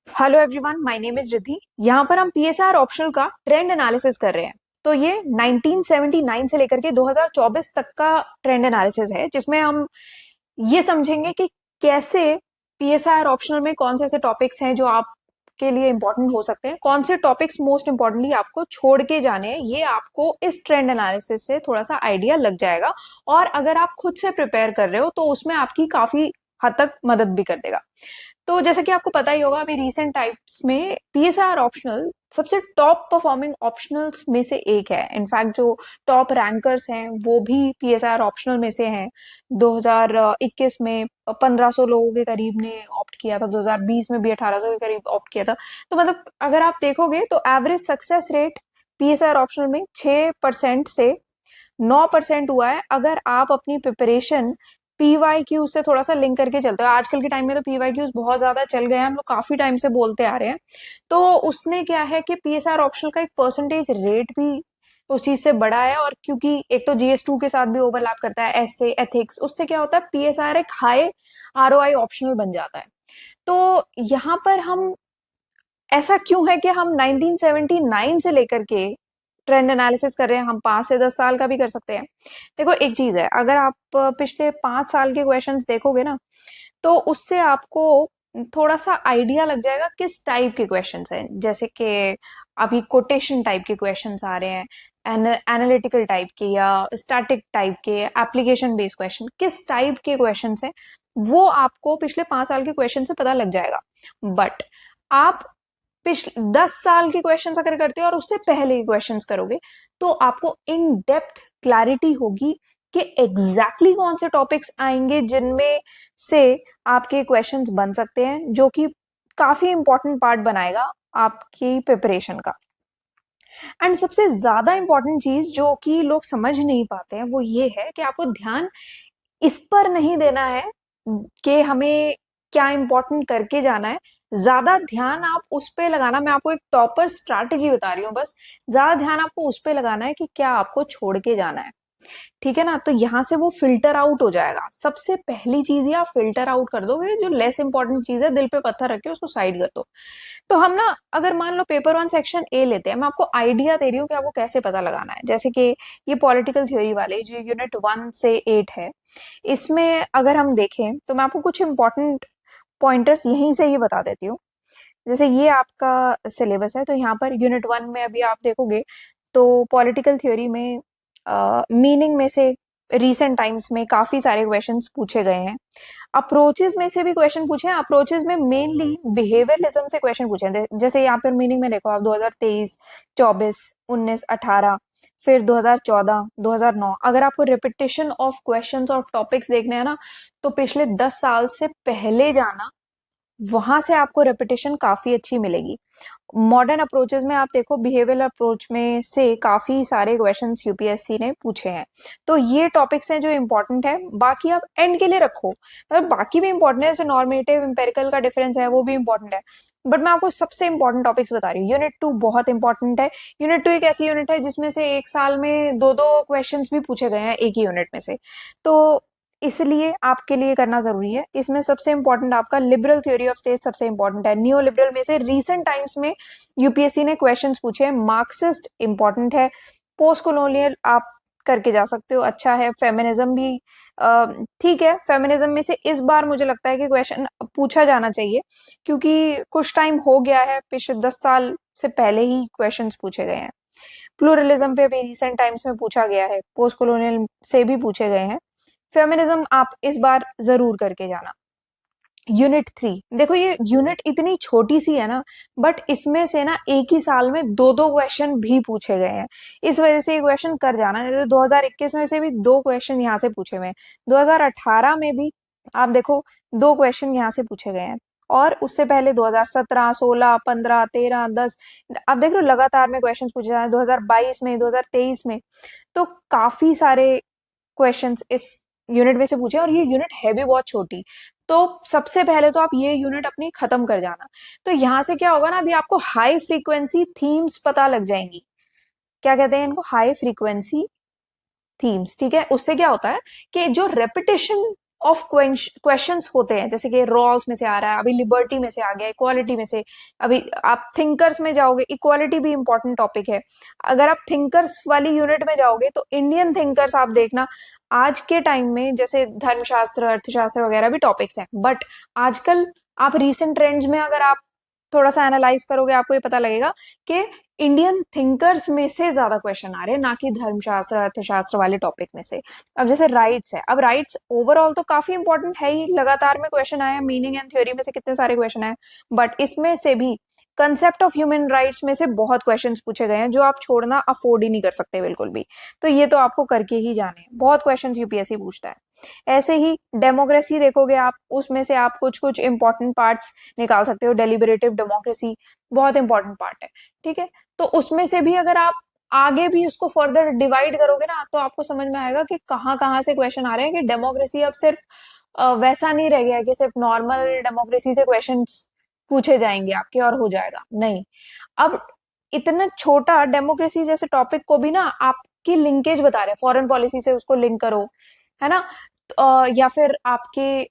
Hello everyone, my name is Riddhi. यहाँ पर हम पीएसआर ऑप्शनल का ट्रेंड एनालिसिस कर रहे हैं। तो ये 1979 से लेकर के 2024 तक का ट्रेंड एनालिसिस है, जिसमें हम ये समझेंगे कि कैसे पीएसआर ऑप्शनल में कौन से ऐसे टॉपिक्स हैं जो आपके लिए इंपॉर्टेंट हो सकते हैं, कौन से टॉपिक्स मोस्ट इंपॉर्टेंटली आपको छोड़ के जाने हैं। ये आपको इस ट्रेंड एनालिसिस से थोड़ा सा आइडिया लग जाएगा, और अगर आप खुद से प्रिपेयर कर रहे हो तो उसमें आपकी काफी हद तक मदद भी कर देगा। तो जैसे कि आपको पता ही होगा, अभी रिसेंट टाइप्स में पीएसआर ऑप्शनल सबसे टॉप परफॉर्मिंग ऑप्शनल्स में से एक है। इनफैक्ट जो टॉप रैंकर्स हैं वो भी पीएसआर ऑप्शनल में से हैं। 2021 में 1500 लोगों के करीब ने ऑप्ट किया था, 2020 में भी 1800 के करीब ऑप्ट किया था। तो मतलब अगर आप देखोगे तो average success rate PSR optional में 6% से 9% हुआ है, अगर आप अपनी प्रिपरेशन पीवाई क्यू से थोड़ा सा लिंक करके चलते हो। आजकल के टाइम में तो पीवाई क्यूज बहुत ज्यादा चल गए हैं, हम लोग काफी टाइम से बोलते आ रहे हैं। तो उसने क्या है कि पीएसआर ऑप्शनल का एक परसेंटेज रेट भी उस चीज से बड़ा है, और क्योंकि एक तो जीएस2 के साथ भी ओवरलैप करता है, ऐसे एथिक्स, उससे क्या होता है पीएसआर एक हाई आरओआई ऑप्शनल बन जाता है। तो यहाँ पर हम ऐसा क्यों है कि हम 1979 से लेकर के ट्रेंड एनालिसिस कर रहे हैं, हम 5 से 10 साल का भी कर सकते हैं। देखो एक चीज है, अगर आप पिछले 5 साल के क्वेश्चंस देखोगे ना, तो उससे आपको थोड़ा सा आइडिया लग जाएगा किस टाइप के क्वेश्चंस हैं। जैसे कि अभी कोटेशन टाइप के क्वेश्चंस आ रहे हैं, एनालिटिकल टाइप के या स्टैटिक टाइप के, एप्लीकेशन बेस्ड क्वेश्चन, किस टाइप के क्वेश्चंस हैं वो आपको पिछले 5 साल के क्वेश्चन से पता लग जाएगा। बट आप पिछले 10 साल के क्वेश्चंस अगर करते हो और उससे पहले के क्वेश्चंस करोगे, तो आपको इन डेप्थ क्लैरिटी होगी कि एग्जैक्टली कौन से टॉपिक्स आएंगे जिनमें से आपके क्वेश्चंस बन सकते हैं, जो कि काफी इंपॉर्टेंट पार्ट बनाएगा आपकी प्रिपरेशन का। एंड सबसे ज्यादा इंपॉर्टेंट चीज जो कि लोग समझ नहीं पाते हैं वो ये है कि आपको ध्यान इस पर नहीं देना है कि हमें क्या इंपॉर्टेंट करके जाना है। ज्यादा ध्यान आप उस पे लगाना, मैं आपको एक टॉपर स्ट्रैटेजी बता रही हूँ बस, ज्यादा ध्यान आपको उस पे लगाना है कि क्या आपको छोड़ के जाना है। ठीक है ना? तो यहाँ से वो फिल्टर आउट हो जाएगा। सबसे पहली चीज ही आप फिल्टर आउट कर दोगे, जो लेस इंपॉर्टेंट चीज है दिल पे पत्थर रख के उसको साइड कर दो। तो हम ना, अगर मान लो पेपर 1 सेक्शन ए लेते हैं, मैं आपको आइडिया दे रही हूँ कि आपको कैसे पता लगाना है। जैसे कि ये पॉलिटिकल थ्योरी वाले जो यूनिट 1 से 8 है, इसमें अगर हम देखें तो मैं आपको कुछ इंपॉर्टेंट पॉइंटर्स यहीं से ही बता देती हूँ। जैसे ये आपका सिलेबस है, तो यहाँ पर यूनिट 1 में अभी आप देखोगे तो पॉलिटिकल थ्योरी में मीनिंग में से रिसेंट टाइम्स में काफी सारे क्वेश्चंस पूछे गए हैं। अप्रोचेस में से भी क्वेश्चन पूछे हैं। अप्रोचेस में मेनली बिहेवियरलिज्म से क्वेश्चन पूछे हैं। जैसे यहाँ पर मीनिंग में देखो आप, 2023, 24, 19, 18, फिर 2014, 2009। अगर आपको repetition of questions of topics देखने हैं ना, तो पिछले 10 साल से पहले जाना, वहां से आपको रेपिटेशन काफी अच्छी मिलेगी। मॉडर्न अप्रोचेस में आप देखो, बिहेवियरल अप्रोच में से काफी सारे क्वेश्चंस यूपीएससी ने पूछे हैं। तो ये टॉपिक्स हैं जो इंपॉर्टेंट है, बाकी आप एंड के लिए रखो। मतलब बाकी भी इंपॉर्टेंट है, जैसे नॉर्मेटिव एम्पेरिकल का डिफरेंस है वो भी इंपॉर्टेंट है। बट मैं आपको सबसे इंपॉर्टेंट टॉपिक्स बता रही हूँ। यूनिट 2 बहुत इंपॉर्टेंट है। यूनिट 2 एक ऐसी यूनिट है जिसमें से एक साल में दो दो क्वेश्चंस भी पूछे गए हैं एक ही यूनिट में से। तो इसलिए आपके लिए करना जरूरी है। इसमें सबसे इंपॉर्टेंट आपका लिबरल थ्योरी ऑफ स्टेट सबसे इंपॉर्टेंट है। न्यू लिबरल में से रीसेंट टाइम्स में यूपीएससी ने क्वेश्चंस पूछे हैं। मार्क्सिस्ट इंपॉर्टेंट है। पोस्ट कॉलोनियल आप करके जा सकते हो, अच्छा है। फेमिनिज्म भी ठीक है। फेमिनिज्म में से इस बार मुझे लगता है कि क्वेश्चन पूछा जाना चाहिए, क्योंकि कुछ टाइम हो गया है, पिछले 10 साल से पहले ही क्वेश्चंस पूछे गए हैं। प्लूरलिज्म पे भी रिसेंट टाइम्स में पूछा गया है, पोस्ट कॉलोनियल से भी पूछे गए हैं। फेमिनिज्म आप इस बार जरूर करके जाना। यूनिट 3 देखो, ये यूनिट इतनी छोटी सी है ना, बट इसमें से ना एक ही साल में दो दो क्वेश्चन भी पूछे गए हैं। इस वजह से ये क्वेश्चन कर जाना। जैसे 2021 में से भी दो क्वेश्चन यहाँ से पूछे हुए हैं, 2018 में भी आप देखो दो क्वेश्चन यहाँ से पूछे गए हैं, और उससे पहले 2017, 16, 15, 13, 10, आप देख रहे हो लगातार में क्वेश्चन पूछे जा रहे हैं। 2022 में, 2023 में, तो काफी सारे क्वेश्चंस इस यूनिट में से पूछे, और ये यूनिट है भी बहुत छोटी। तो सबसे पहले तो आप ये यूनिट अपनी खत्म कर जाना। तो यहाँ से क्या होगा ना, अभी आपको हाई फ्रीक्वेंसी थीम्स पता लग जाएंगी। क्या कहते हैं इनको? High frequency themes. ठीक है? उससे क्या होता है कि जो रेपिटेशन ऑफ क्वेश्चंस होते हैं, जैसे कि रॉल्स में से आ रहा है, अभी लिबर्टी में से आ गया, इक्वालिटी में से, अभी आप थिंकर्स में जाओगे, इक्वालिटी भी इंपॉर्टेंट टॉपिक है। अगर आप थिंकर्स वाली यूनिट में जाओगे तो इंडियन थिंकर्स आप देखना, आज के टाइम में जैसे धर्मशास्त्र, अर्थशास्त्र वगैरह भी टॉपिक्स हैं, बट आजकल आप रीसेंट ट्रेंड्स में अगर आप थोड़ा सा एनालाइज करोगे, आपको ये पता लगेगा कि इंडियन थिंकर्स में से ज्यादा क्वेश्चन आ रहे हैं, ना कि धर्मशास्त्र अर्थशास्त्र वाले टॉपिक में से। अब जैसे राइट्स है, अब राइट्स ओवरऑल तो काफी इंपॉर्टेंट है ही, लगातार में क्वेश्चन आया, मीनिंग एंड थ्योरी में से कितने सारे क्वेश्चन आए, बट इसमें से भी कंसेप्ट ऑफ ह्यूमन राइट्स में से बहुत क्वेश्चंस पूछे गए हैं, जो आप छोड़ना अफोर्ड ही नहीं कर सकते बिल्कुल भी। तो ये तो आपको करके ही जाने हैं, बहुत क्वेश्चंस यूपीएससी पूछता है। ऐसे ही डेमोक्रेसी देखोगे आप, उसमें से आप कुछ कुछ इंपॉर्टेंट पार्ट्स निकाल सकते हो। डेलिबरेटिव डेमोक्रेसी बहुत इंपॉर्टेंट पार्ट है, ठीक है। तो उसमें से भी अगर आप आगे भी उसको फर्दर डिवाइड करोगे ना, तो आपको समझ में आएगा कि कहाँ कहाँ से क्वेश्चन आ रहे हैं, कि डेमोक्रेसी अब सिर्फ वैसा नहीं रह गया कि सिर्फ नॉर्मल डेमोक्रेसी से क्वेश्चंस पूछे जाएंगे आपके और हो जाएगा, नहीं। अब इतना छोटा डेमोक्रेसी जैसे टॉपिक को भी ना आपकी लिंकेज बता रहे हैं, फॉरेन पॉलिसी से उसको लिंक करो, है ना। या फिर आपके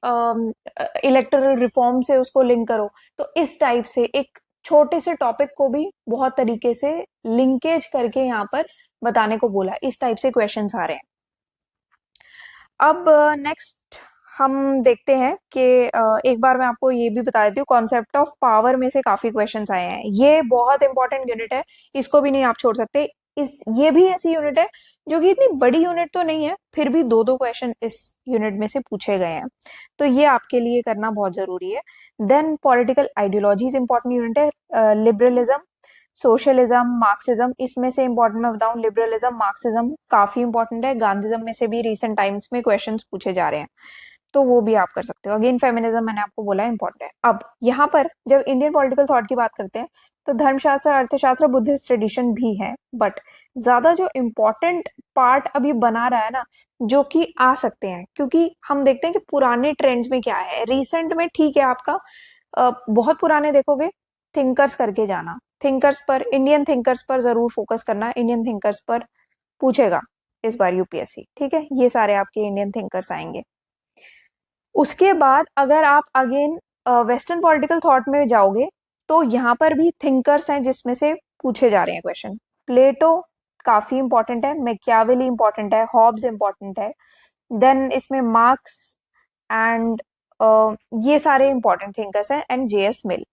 इलेक्टोरल रिफॉर्म से उसको लिंक करो। तो इस टाइप से एक छोटे से टॉपिक को भी बहुत तरीके से लिंकेज करके यहाँ पर बताने को बोला, इस टाइप से क्वेश्चंस आ रहे हैं। अब नेक्स्ट हम देखते हैं कि एक बार मैं आपको ये भी बता देती हूँ, कॉन्सेप्ट ऑफ पावर में से काफी क्वेश्चंस आए हैं। ये बहुत इंपॉर्टेंट यूनिट है, इसको भी नहीं आप छोड़ सकते। ये भी ऐसी यूनिट है जो कि इतनी बड़ी यूनिट तो नहीं है, फिर भी दो दो क्वेश्चन इस यूनिट में से पूछे गए हैं, तो ये आपके लिए करना बहुत जरूरी है। Then political ideologies important unit है। लिबरलिज्म, सोशलिज्म, मार्क्सिज्म, इसमें से इंपॉर्टेंट मैं बताऊं, लिबरलिज्म मार्क्सिज्म काफी इंपॉर्टेंट है। गांधीज्म में से भी रिसेंट टाइम्स में क्वेश्चंस पूछे जा रहे हैं, तो वो भी आप कर सकते हो। अगेन फेमिनिज्म मैंने आपको बोला इंपॉर्टेंट है। अब यहाँ पर जब इंडियन पॉलिटिकल थॉट की बात करते हैं, तो धर्मशास्त्र, अर्थशास्त्र, बुद्धिस्ट ट्रेडिशन भी है, बट ज्यादा जो इम्पोर्टेंट पार्ट अभी बना रहा है ना, जो कि आ सकते हैं, क्योंकि हम देखते हैं कि पुराने ट्रेंड्स में क्या है, रिसेंट में ठीक है आपका, बहुत पुराने देखोगे, थिंकर्स करके जाना, थिंकर्स पर, इंडियन थिंकर्स पर जरूर फोकस करना, इंडियन थिंकर्स पर पूछेगा इस बार यूपीएससी, ठीक है। ये सारे आपके इंडियन थिंकर्स आएंगे। उसके बाद अगर आप अगेन वेस्टर्न पॉलिटिकल थॉट में जाओगे, तो यहाँ पर भी थिंकर्स हैं जिसमें से पूछे जा रहे हैं क्वेश्चन। प्लेटो काफी इंपॉर्टेंट है, मैकियावेली इंपॉर्टेंट है, हॉब्स इंपॉर्टेंट है, देन इसमें मार्क्स एंड ये सारे इंपॉर्टेंट थिंकर्स हैं, एंड जेएस मिल,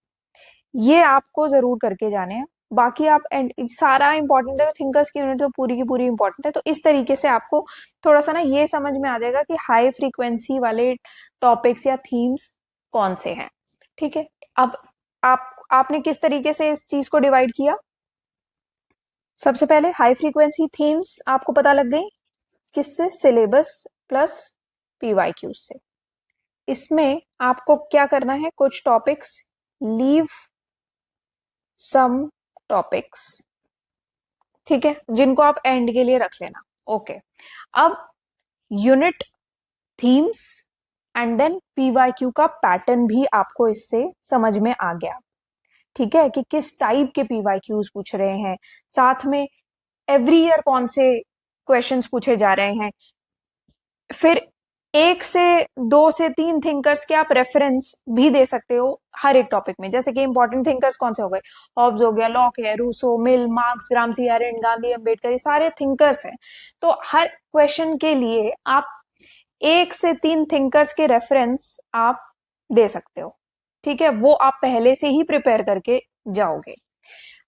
ये आपको जरूर करके जाने हैं। बाकी आप सारा इंपॉर्टेंट है, थिंकर्स की यूनिट तो पूरी की पूरी इंपॉर्टेंट है। तो इस तरीके से आपको थोड़ा सा ना ये समझ में आ जाएगा कि हाई फ्रीक्वेंसी वाले टॉपिक्स या थीम्स कौन से हैं, ठीक है। अब आपने किस तरीके से इस चीज को डिवाइड किया, सबसे पहले हाई फ्रीक्वेंसी थीम्स आपको पता लग गई किससे, सिलेबस प्लस पीवाईक्यू से। इसमें आपको क्या करना है, कुछ टॉपिक्स लीव सम टॉपिक्स, ठीक है, जिनको आप एंड के लिए रख लेना, ओके। अब unit, themes and then PYQ का पैटर्न भी आपको इससे समझ में आ गया, ठीक है, कि किस टाइप के पीवाईक्यूज पूछ रहे हैं, साथ में एवरी ईयर कौन से क्वेश्चंस पूछे जा रहे हैं। फिर एक से दो से तीन थिंकर्स के आप रेफरेंस भी दे सकते हो हर एक टॉपिक में, जैसे कि इंपॉर्टेंट थिंकर्स कौन से हो गए, हॉब्स हो गया, लॉक है, रूसो, मिल, मार्क्स, ग्रामसी, अरेंट, गांधी, अंबेडकर, ये सारे थिंकर्स हैं। तो हर क्वेश्चन के लिए आप एक से तीन थिंकर्स के रेफरेंस आप दे सकते हो, ठीक है, वो आप पहले से ही प्रिपेयर करके जाओगे।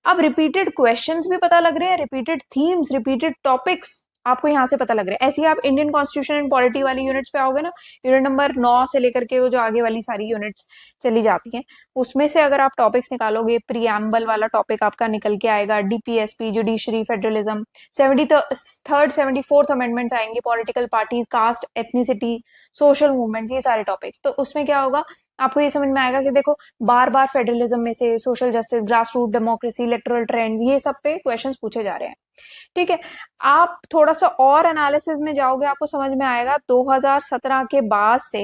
अब रिपीटेड क्वेश्चंस भी पता लग रहे हैं, रिपीटेड थीम्स, रिपीटेड टॉपिक्स आपको यहाँ से पता लग रहा है। ऐसे ही आप इंडियन कॉन्स्टिट्यूशन एंड पॉलिटी वाली यूनिट्स पे आओगे ना, यूनिट नंबर 9 से लेकर के वो जो आगे वाली सारी यूनिट्स चली जाती हैं, उसमें से अगर आप टॉपिक्स निकालोगे, प्रीएम्बल वाला टॉपिक आपका निकल के आएगा, DPSP, judiciary, federalism, 73rd 74th amendments आएंगे, political parties, caste, ethnicity, social movement, ये सारे टॉपिक्स। तो उसमें क्या होगा, आपको ये समझ में आएगा कि देखो बार बार फेडरलिज्म में से, social justice, grass root democracy, electoral trends, ये सब पे क्वेश्चंस पूछे जा रहे हैं, ठीक है। आप थोड़ा सा और एनालिसिस में जाओगे, आपको समझ में आएगा 2017 के बाद से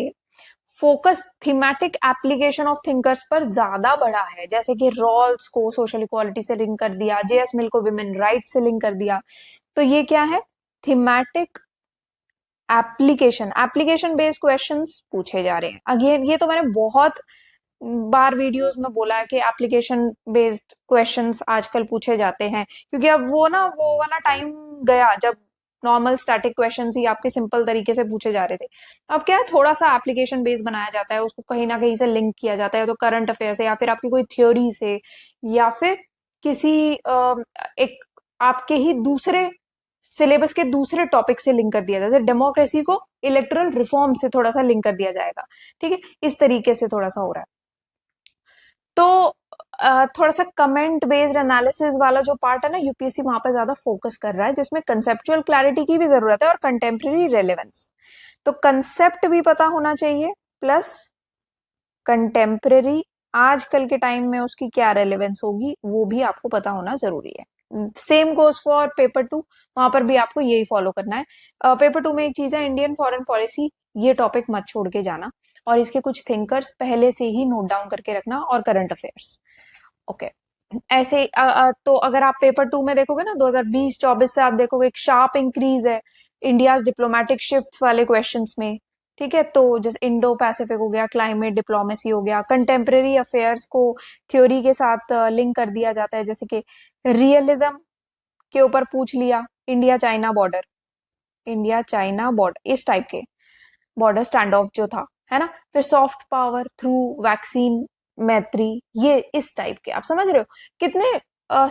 focus thematic application of thinkers पर ज्यादा बढ़ा है, जैसे कि रॉल्स को सोशल इक्वालिटी से लिंक कर दिया, जेएस मिल को विमेन राइट से लिंक कर दिया। तो ये क्या है, thematic application application based questions पूछे जा रहे हैं। अगेन ये तो मैंने बहुत बार वीडियोस में बोला है कि एप्लीकेशन बेस्ड क्वेश्चंस आजकल पूछे जाते हैं, क्योंकि अब वो वाला टाइम गया जब नॉर्मल स्टैटिक क्वेश्चंस ही आपके सिंपल तरीके से पूछे जा रहे थे। अब क्या है, थोड़ा सा एप्लीकेशन बेस्ड बनाया जाता है, उसको कहीं ना कहीं से लिंक किया जाता है, तो करंट अफेयर से या फिर आपकी कोई थ्योरी से या फिर किसी एक आपके ही दूसरे सिलेबस के दूसरे टॉपिक से लिंक कर दिया जाए। जैसे डेमोक्रेसी को इलेक्टोरल रिफॉर्म से थोड़ा सा लिंक कर दिया जाएगा। ठीक है, इस तरीके से थोड़ा सा हो रहा है। तो थोड़ा सा कमेंट बेस्ड एनालिसिस वाला जो पार्ट है ना, यूपीएससी वहां पर ज्यादा फोकस कर रहा है, जिसमें कंसेप्चुअल क्लैरिटी की भी जरूरत है और कंटेम्प्रेरी रेलेवेंस। तो कंसेप्ट भी पता होना चाहिए, प्लस कंटेम्प्रेरी आजकल के टाइम में उसकी क्या रेलेवेंस होगी वो भी आपको पता होना जरूरी है। Same goes for paper two, वहां पर भी आपको यही फॉलो करना है। पेपर टू में एक चीज है, इंडियन फॉरेन पॉलिसी, ये टॉपिक मत छोड़ के जाना, और इसके कुछ थिंकर्स पहले से ही नोट डाउन करके रखना, और करंट अफेयर्स। ओके, ऐसे तो अगर आप पेपर टू में देखोगे ना 2020-24 से, आप देखोगे एक शार्प इंक्रीज है इंडिया डिप्लोमेटिक शिफ्ट्स वाले क्वेश्चंस में। ठीक है, तो जैसे इंडो पैसिफिक हो गया, क्लाइमेट डिप्लोमेसी हो गया, कंटेम्प्रेरी अफेयर्स को थ्योरी के साथ लिंक कर दिया जाता है, जैसे कि रियलिज्म के ऊपर पूछ लिया, India China border, India China border इस टाइप के बॉर्डर स्टैंड ऑफ जो था, है ना। फिर सॉफ्ट पावर थ्रू वैक्सीन मैत्री, ये इस टाइप के, आप समझ रहे हो कितने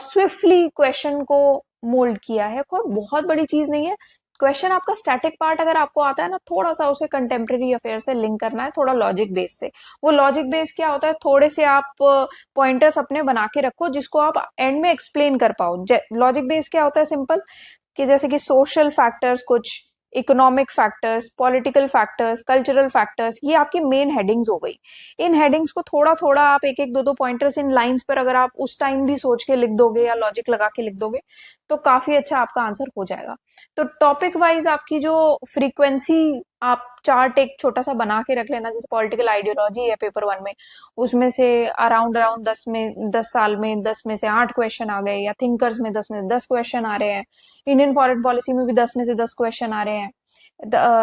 स्विफ्टली क्वेश्चन को मोल्ड किया है। कोई बहुत बड़ी चीज नहीं है। क्वेश्चन आपका स्टैटिक पार्ट अगर आपको आता है ना, थोड़ा सा उसे कंटेम्प्रेरी अफेयर से लिंक करना है, थोड़ा लॉजिक बेस से। वो लॉजिक बेस क्या होता है, थोड़े से आप पॉइंटर्स अपने बना के रखो जिसको आप एंड में एक्सप्लेन कर पाओ। लॉजिक बेस क्या होता है, सिंपल, कि जैसे कि सोशल फैक्टर्स कुछ, economic factors, political factors, cultural factors, ये आपकी मेन हेडिंग्स हो गई। इन हेडिंग्स को थोड़ा थोड़ा आप एक एक दो दो पॉइंटर्स इन लाइंस पर अगर आप उस टाइम भी सोच के लिख दोगे या लॉजिक लगा के लिख दोगे, तो काफी अच्छा आपका आंसर हो जाएगा। तो टॉपिक वाइज आपकी जो फ्रीक्वेंसी, आप चार्ट एक छोटा सा बना के रख लेना, जैसे पॉलिटिकल आइडियोलॉजी है पेपर वन में, उसमें से अराउंड अराउंड 10 साल में 10 में से 8 क्वेश्चन आ गए, या थिंकर्स में 10 में से 10 क्वेश्चन आ रहे हैं, इंडियन फॉरेन पॉलिसी में भी 10 में से 10 क्वेश्चन आ रहे हैं,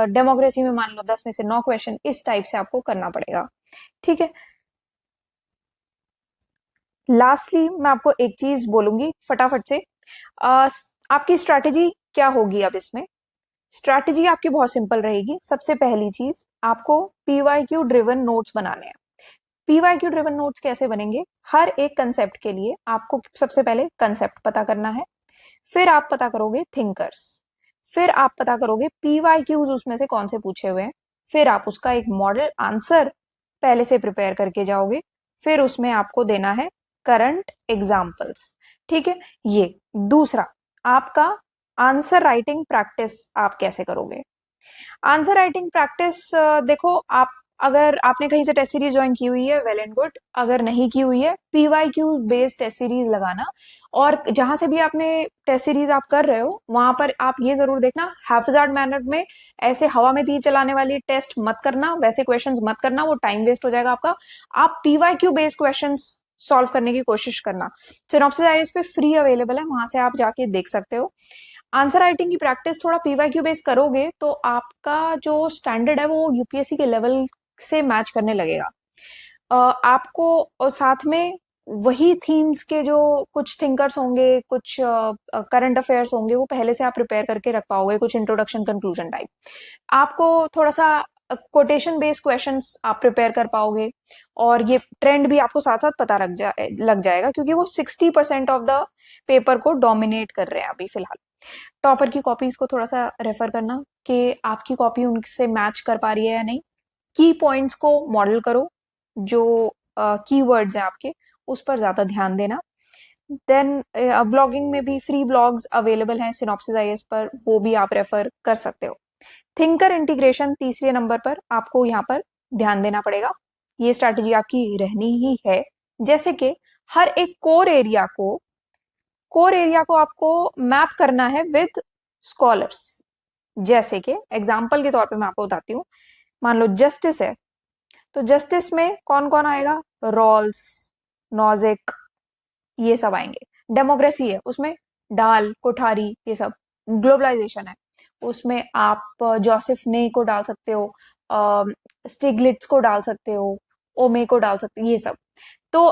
डेमोक्रेसी में मान लो 10 में से 9 क्वेश्चन, इस टाइप से आपको करना पड़ेगा। ठीक है, लास्टली मैं आपको एक चीज बोलूंगी फटाफट से, आपकी स्ट्रैटेजी क्या होगी अब इसमें। स्ट्रैटेजी आपकी बहुत सिंपल रहेगी। सबसे पहली चीज, आपको पीवाईक्यू ड्रिवन नोट्स बनाने हैं। पीवाईक्यू ड्रिवन नोट्स कैसे बनेंगे, हर एक कंसेप्ट के लिए आपको सबसे पहले कंसेप्ट पता करना है, फिर आप पता करोगे थिंकर्स, फिर आप पता करोगे पीवाईक्यूज उसमें से कौन से पूछे हुए हैं, फिर आप उसका एक मॉडल आंसर पहले से प्रिपेयर करके जाओगे, फिर उसमें आपको देना है करंट एग्जाम्पल्स। ठीक है, ये दूसरा, आपका आंसर राइटिंग प्रैक्टिस आप कैसे करोगे। आंसर राइटिंग प्रैक्टिस, देखो, आप अगर आपने कहीं से टेस्ट सीरीज ज्वाइन की हुई है, वेल एंड गुड। अगर नहीं की हुई है, पीवाईक्यू बेस्ड टेस्ट सीरीज लगाना, और जहां से भी आपने टेस्ट सीरीज आप कर रहे हो वहां पर आप ये जरूर देखना, हैफजार्ड मैनर में ऐसे हवा में तीर चलाने वाली टेस्ट मत करना, वैसे क्वेश्चंस मत करना, वो टाइम वेस्ट हो जाएगा आपका। आप पीवाईक्यू बेस्ड क्वेश्चंस सॉल्व करने की कोशिश करना। सिनॉप्सिस आईएएस पे फ्री अवेलेबल है, वहां से आप जाके देख सकते हो। आंसर राइटिंग की प्रैक्टिस थोड़ा पीवाईक्यू बेस करोगे तो आपका जो स्टैंडर्ड है वो यूपीएससी के लेवल से मैच करने लगेगा। आपको, और साथ में वही थीम्स के जो कुछ थिंकर्स होंगे, कुछ करंट अफेयर्स होंगे, वो पहले से आप प्रिपेयर करके रख पाओगे, कुछ इंट्रोडक्शन कंक्लूजन टाइप। आपको थोड़ा सा कोटेशन बेस्ड क्वेश्चंस आप प्रिपेयर कर पाओगे, और ये ट्रेंड भी आपको साथ साथ पता लग जाएगा, क्योंकि वो 60% ऑफ द पेपर को डोमिनेट कर रहे हैं अभी फिलहाल। टॉपर की कॉपीज को थोड़ा सा रेफर करना कि आपकी कॉपी उनसे मैच कर पा रही है या नहीं। की पॉइंट्स को मॉडल करो, जो कीवर्ड्स हैं आपके, उस पर ज्यादा ध्यान देना। देन ब्लॉगिंग में भी फ्री ब्लॉग्स अवेलेबल हैं सिनॉप्सिस आईएएस पर, वो भी आप रेफर कर सकते हो। थिंकर इंटीग्रेशन तीसरे नंबर पर आपको यहाँ पर ध्यान देना पड़ेगा। ये स्ट्रैटेजी आपकी रहनी ही है। जैसे कि हर एक कोर एरिया को आपको मैप करना है विद स्कॉलर्स। जैसे कि एग्जाम्पल के तौर पे मैं आपको बताती हूँ, मान लो जस्टिस है, तो जस्टिस में कौन कौन आएगा, रॉल्स, नॉजिक, ये सब आएंगे। डेमोक्रेसी है, उसमें डाल, कोठारी, ये सब। ग्लोबलाइजेशन है, उसमें आप जोसेफ ने को डाल सकते हो, स्टिग्लिट्स को डाल सकते हो, ओमे को डाल सकते हो, ये सब। तो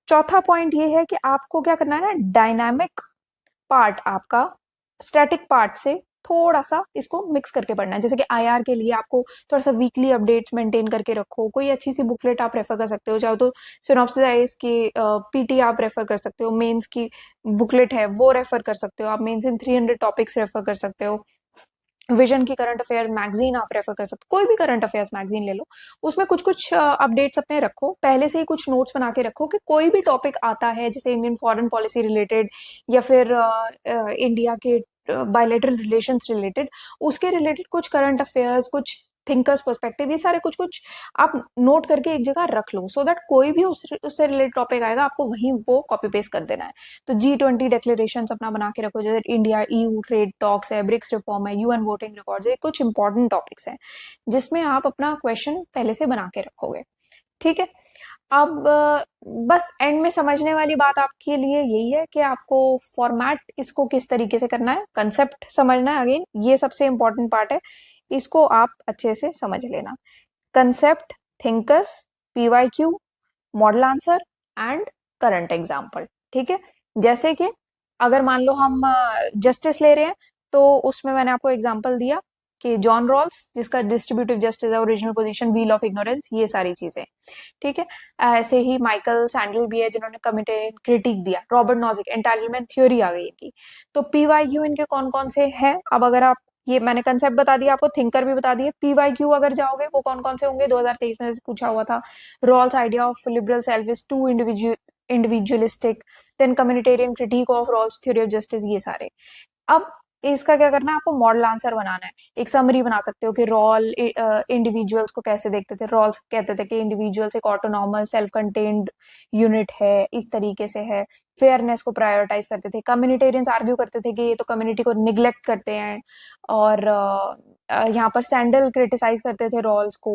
चौथा पॉइंट ये है कि आपको क्या करना है ना, डायनामिक पार्ट आपका स्टैटिक पार्ट से थोड़ा सा इसको मिक्स करके पढ़ना है। जैसे कि आईआर के लिए आपको थोड़ा सा वीकली अपडेट्स मेंटेन करके रखो, कोई अच्छी सी बुकलेट आप रेफर कर सकते हो, चाहे तो सिनॉप्सिस आईएएस की पीटी आप रेफर कर सकते हो, मेंस की बुकलेट है वो रेफर कर सकते हो आप, मेंस इन 300 टॉपिक्स रेफर कर सकते हो, विजन की करंट अफेयर मैगजीन आप रेफर कर सकते हो, कोई भी करंट अफेयर्स मैगजीन ले लो, उसमें कुछ कुछ अपडेट्स अपने रखो, पहले से ही कुछ नोट्स बना के रखो कि कोई भी टॉपिक आता है जैसे इंडियन फॉरेन पॉलिसी रिलेटेड या फिर इंडिया के बायलेटरल रिलेशंस रिलेटेड, उसके रिलेटेड कुछ करंट अफेयर्स, कुछ थिंकर्स पर्सपेक्टिव, ये सारे कुछ कुछ आप नोट करके एक जगह रख लो, सो दैट कोई भी उससे रिलेटेड टॉपिक आएगा आपको वहीं वो कॉपी पेस्ट कर देना है। तो G20 डिक्लेरेशन अपना बना के रखो, जैसे इंडिया EU ट्रेड टॉक्स है, ब्रिक्स रिफॉर्म है, UN वोटिंग रिकॉर्ड है, कुछ इंपॉर्टेंट टॉपिक्स हैं जिसमें आप अपना क्वेश्चन पहले से बना के रखोगे। ठीक है। अब बस एंड में समझने वाली बात आपके लिए यही है कि आपको फॉर्मेट इसको किस तरीके से करना है, कंसेप्ट समझना है, अगेन ये सबसे इंपॉर्टेंट पार्ट है, इसको आप अच्छे से समझ लेना। Concept, thinkers, PYQ, model answer and current example. ठीक है। जैसे कि अगर मान लो हम जस्टिस ले रहे हैं, तो उसमें मैंने आपको एग्जांपल दिया कि जॉन रॉल्स जिसका डिस्ट्रीब्यूटिव जस्टिस है, original position, wheel of ignorance, ये सारी चीजें। ठीक है। ऐसे ही माइकल सैंडल भी है जिन्होंने कमिटेड क्रिटिक दिया, रॉबर्ट नॉजिक एंटाइटलमेंट थ्योरी आ गई इनकी। तो PYQ इनके कौन कौन से हैं, अब अगर आप, ये मैंने कंसेप्ट बता दिया आपको, थिंकर भी बता दिए, PYQ अगर जाओगे वो कौन कौन से होंगे, 2023 में पूछा हुआ था, Rawls idea of liberal self is too individualistic, then communitarian critique of Rawls theory of justice, ये सारे। अब इसका क्या करना है, आपको मॉडल आंसर बनाना है, एक समरी बना सकते हो कि रॉल इंडिविजुअल्स को कैसे देखते थे, रॉल्स कहते थे कि इंडिविजुअल्स एक ऑटोनॉमस सेल्फ कंटेन्ड यूनिट है, इस तरीके से है, फेयरनेस को प्रायोरिटाइज करते थे, कम्युनिटेरियंस आर्ग्यू करते थे कि ये तो कम्युनिटी को निग्लेक्ट करते हैं, और यहाँ पर सैंडल क्रिटिसाइज करते थे रॉल्स को।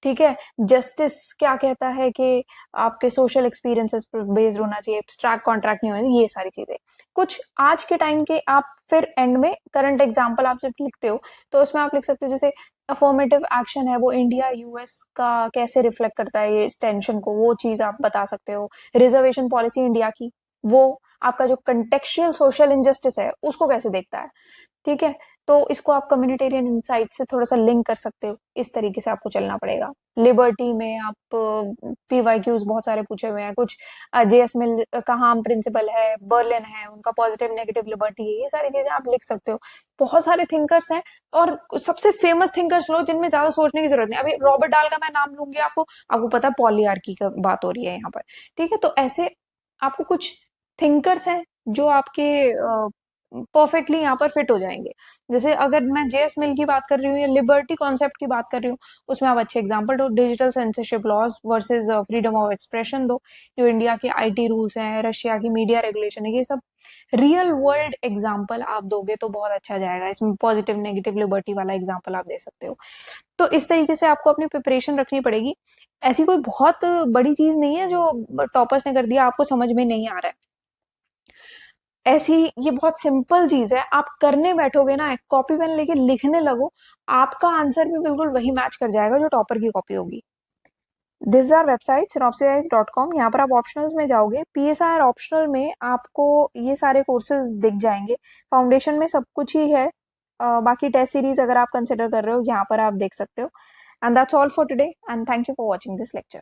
ठीक है। जस्टिस क्या कहता है कि आपके सोशल एक्सपीरियंसेस पर बेस्ड होना चाहिए, एब्स्ट्रैक्ट कॉन्ट्रैक्ट नहीं होना चाहिए, ये सारी चीजें। कुछ आज के टाइम के आप फिर एंड में करंट एग्जाम्पल आप जब लिखते हो तो उसमें आप लिख सकते हो, जैसे अफर्मेटिव एक्शन है वो इंडिया US का कैसे रिफ्लेक्ट करता है, ये इस टेंशन को, वो चीज आप बता सकते हो। रिजर्वेशन पॉलिसी इंडिया की, वो आपका जो कंटेक्चुअल सोशल इनजस्टिस है उसको कैसे देखता है। ठीक है। तो इसको आप कम्युनिटेरियन इंसाइट से थोड़ा सा लिंक कर सकते हो, इस तरीके से आपको चलना पड़ेगा। लिबर्टी में आप PYQs बहुत सारे पूछे हुए हैं, कुछ JS मिल का हार्म प्रिंसिपल है, बर्लिन है, उनका पॉजिटिव नेगेटिव लिबर्टी है, ये सारी चीजें आप लिख सकते हो। बहुत सारे थिंकर्स हैं, और सबसे फेमस थिंकर्स लो जिनमें ज्यादा सोचने की जरूरत नहीं। अभी रॉबर्ट डाल का मैं नाम लूंगी, आपको आपको पता है पॉलीआर्की का बात हो रही है यहाँ पर। ठीक है। तो ऐसे आपको कुछ थिंकर्स हैं जो आपके परफेक्टली यहाँ पर फिट हो जाएंगे। जैसे अगर मैं JS मिल की बात कर रही हूँ या लिबर्टी कॉन्सेप्ट की बात कर रही हूँ, उसमें आप अच्छे एग्जांपल दो, digital censorship laws versus freedom of expression दो, जो इंडिया के IT रूल्स हैं, रशिया की मीडिया रेगुलेशन है, ये सब रियल वर्ल्ड एग्जाम्पल आप दोगे तो बहुत अच्छा जाएगा। इसमें पॉजिटिव नेगेटिव लिबर्टी वाला एग्जाम्पल आप दे सकते हो। तो इस तरीके से आपको अपनी प्रिपरेशन रखनी पड़ेगी। ऐसी कोई बहुत बड़ी चीज नहीं है जो टॉपर्स ने कर दिया आपको समझ में नहीं आ रहा है, ऐसी ये बहुत सिंपल चीज है, आप करने बैठोगे ना, कॉपी पेन लेके लिखने लगो, आपका आंसर भी बिल्कुल वही मैच कर जाएगा जो टॉपर की कॉपी होगी। दिस आर वेबसाइट synopsisize.com, यहाँ पर आप ऑप्शनल्स में जाओगे, PSR ऑप्शनल में आपको ये सारे कोर्सेज दिख जाएंगे, फाउंडेशन में सब कुछ ही है, बाकी टेस्ट सीरीज अगर आप कंसिडर कर रहे हो यहाँ पर आप देख सकते हो। And that's all for today, and thank you for watching this lecture.